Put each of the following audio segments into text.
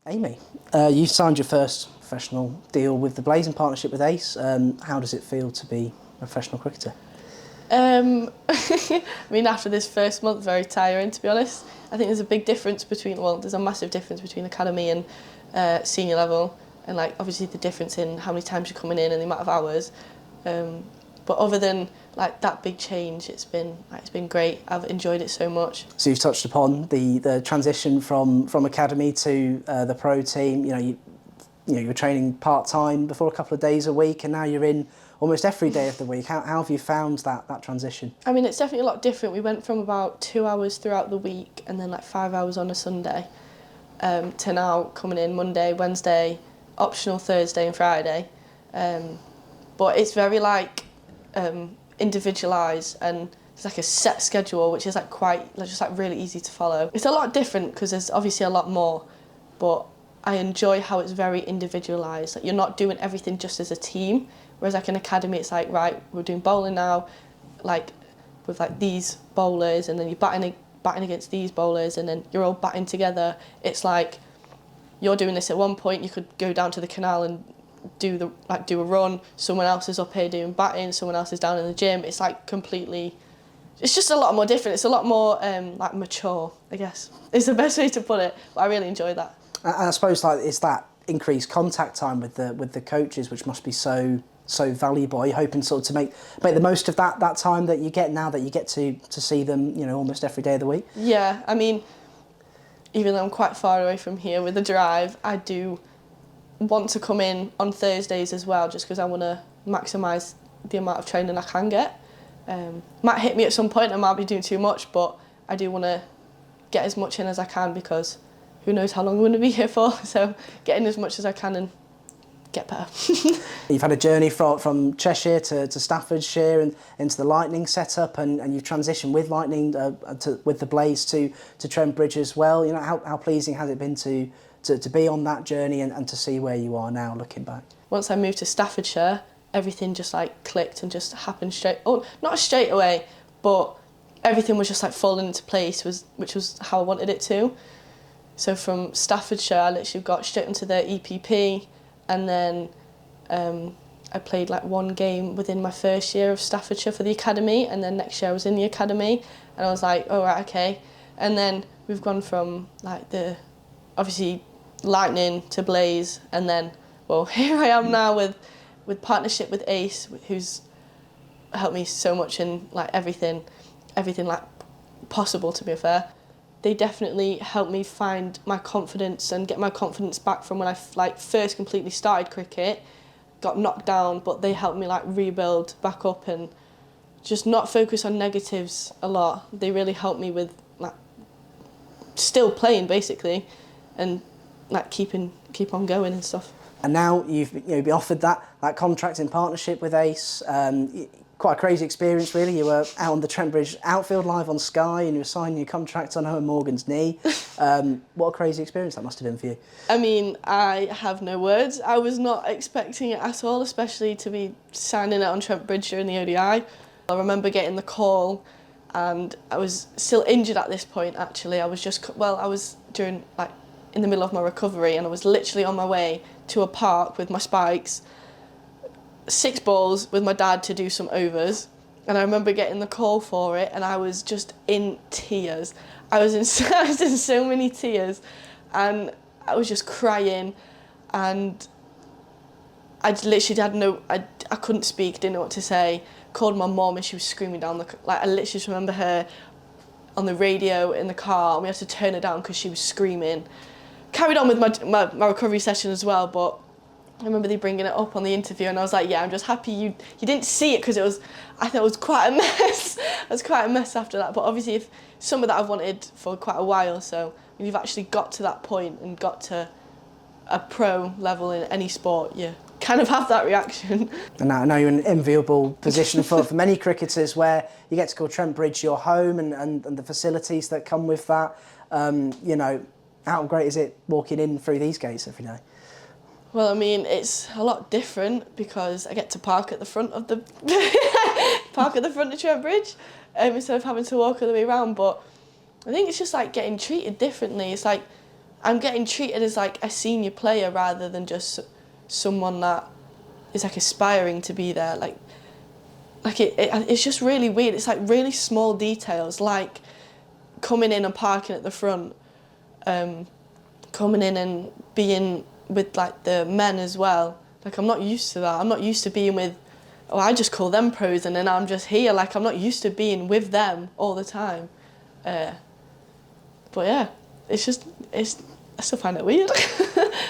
Amy, you signed your first professional deal with the Blaze in partnership with Ace. How does it feel to be a professional cricketer? I mean, after this first month, very tiring, to be honest. I think there's a big difference between, well, there's a massive difference between academy and senior level, and like obviously the difference in how many times you're coming in and the amount of hours. But other than like that big change, it's been great. I've enjoyed it so much. So you've touched upon the transition from academy to the pro team. You were training part-time before, a couple of days a week, and now you're in almost every day of the week. How have you found that transition? I mean, it's definitely a lot different. We went from about 2 hours throughout the week and then like 5 hours on a Sunday to now coming in Monday, Wednesday, optional Thursday and Friday. But it's very like individualised, and it's like a set schedule, which is like just really easy to follow. It's a lot different because there's obviously a lot more, but I enjoy how it's very individualised. Like, you're not doing everything just as a team, whereas like an academy, it's like, right, we're doing bowling now, like with like these bowlers, and then you're batting against these bowlers, and then you're all batting together. It's like you're doing this at one point, you could go down to the canal and do a run. Someone else is up here doing batting. Someone else is down in the gym. It's like completely. It's just a lot more different. It's a lot more like mature, I guess. It's the best way to put it. But I really enjoy that. And I suppose like it's that increased contact time with the coaches, which must be so valuable. Are you hoping sort of to make the most of that time that you get now that you get to see them, almost every day of the week? Yeah, I mean, even though I'm quite far away from here with the drive, I do want to come in on Thursdays as well, just because I want to maximise the amount of training I can get. Might hit me at some point, I might be doing too much, but I do want to get as much in as I can, because who knows how long I'm going to be here for, so getting as much as I can and get better. You've had a journey from Cheshire to Staffordshire and into the Lightning setup, and you've transitioned with Lightning with the Blaze to Trent Bridge as well. How pleasing has it been to be on that journey and to see where you are now looking back? Once I moved to Staffordshire, everything just like clicked and just happened not straight away, but everything was just like falling into place, which was how I wanted it to. So from Staffordshire, I literally got straight into the EPP, and then I played like one game within my first year of Staffordshire for the academy, and then next year I was in the academy, and I was like, oh right, okay. And then we've gone from like the obviously Lightning to Blaze, and then well here I am now with partnership with Ace, who's helped me so much in like everything like possible, to be fair. They definitely helped me find my confidence and get my confidence back from when I like first completely started cricket, got knocked down, but they helped me like rebuild back up and just not focus on negatives a lot. They really helped me with like still playing basically, and like keep on going and stuff. And now you've been offered that contract in partnership with Ace. Quite a crazy experience, really. You were out on the Trent Bridge outfield live on Sky, and you were signing your contract on Owen Morgan's knee. What a crazy experience that must have been for you. I mean, I have no words. I was not expecting it at all, especially to be signing it on Trent Bridge during the ODI. I remember getting the call, and I was still injured at this point, actually. I was during, like, in the middle of my recovery, and I was literally on my way to a park with my spikes, 6 balls with my dad to do some overs, and I remember getting the call for it, and I was just in tears. I was in so many tears, and I was just crying, and I literally I couldn't speak, didn't know what to say. Called my mum, and she was screaming down I literally just remember her on the radio in the car, and we had to turn her down because she was screaming. Carried on with my recovery session as well, but I remember they bringing it up on the interview, and I was like, yeah, I'm just happy you didn't see it, because I thought it was quite a mess. It was quite a mess after that, but obviously if something that I've wanted for quite a while, so when you've actually got to that point and got to a pro level in any sport, you kind of have that reaction. And now you're in an enviable position for many cricketers, where you get to call Trent Bridge your home, and the facilities that come with that. How great is it walking in through these gates every day? Well, I mean, it's a lot different because I get to park at the front of Trent Bridge instead of having to walk all the way around. But I think it's just like getting treated differently. It's like I'm getting treated as like a senior player rather than just someone that is like aspiring to be there. It's just really weird. It's like really small details, like coming in and parking at the front, coming in and being with like the men as well. Like, I'm not used to that. I'm not used to being with, oh, I just call them pros and then I'm just here. Like, I'm not used to being with them all the time. But yeah, I still find it weird.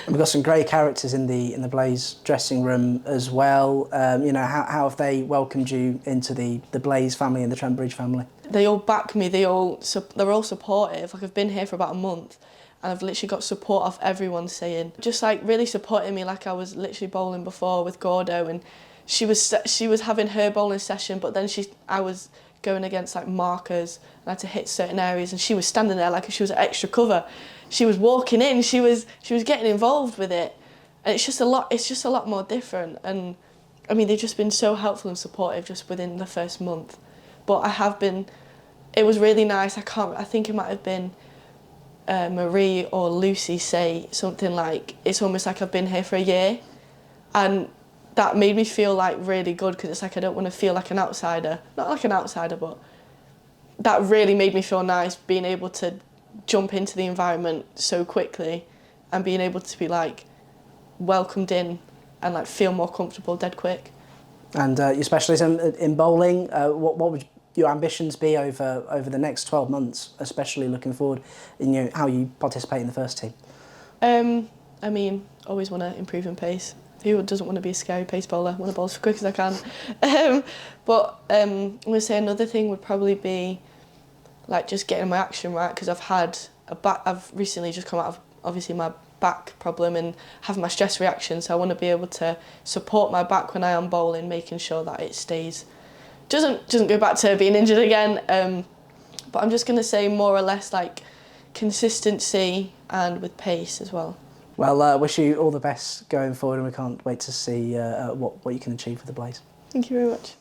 And we've got some great characters in the Blaze dressing room as well. You know, how have they welcomed you into the Blaze family and the Trent Bridge family? They all back me. they're all supportive. Like, I've been here for about a month and I've literally got support off everyone saying, just like really supporting me. Like, I was literally bowling before with Gordo and she was having her bowling session, but then I was going against like markers and I had to hit certain areas and she was standing there like she was extra cover. She was walking in, she was getting involved with it. And it's just a lot more different. And I mean, they've just been so helpful and supportive just within the first month. But it was really nice. I think it might have been Marie or Lucy say something like, it's almost like I've been here for a year. And that made me feel like really good, because it's like I don't want to feel like an outsider. Not like an outsider, but that really made me feel nice, being able to jump into the environment so quickly and being able to be like welcomed in and like feel more comfortable dead quick. And your specialism in bowling, what would your ambitions be over the next 12 months, especially looking forward in how you participate in the first team? I mean, always want to improve in pace. Who doesn't want to be a scary pace bowler? I want to bowl as quick as I can. But I'm going to say another thing would probably be like just getting my action right, because I've recently just come out of obviously my back problem and have my stress reaction, so I want to be able to support my back when I am bowling, making sure that it doesn't go back to being injured again. But I'm just going to say more or less like consistency and with pace as well. Well, wish you all the best going forward, and we can't wait to see what you can achieve with the Blaze. Thank you very much.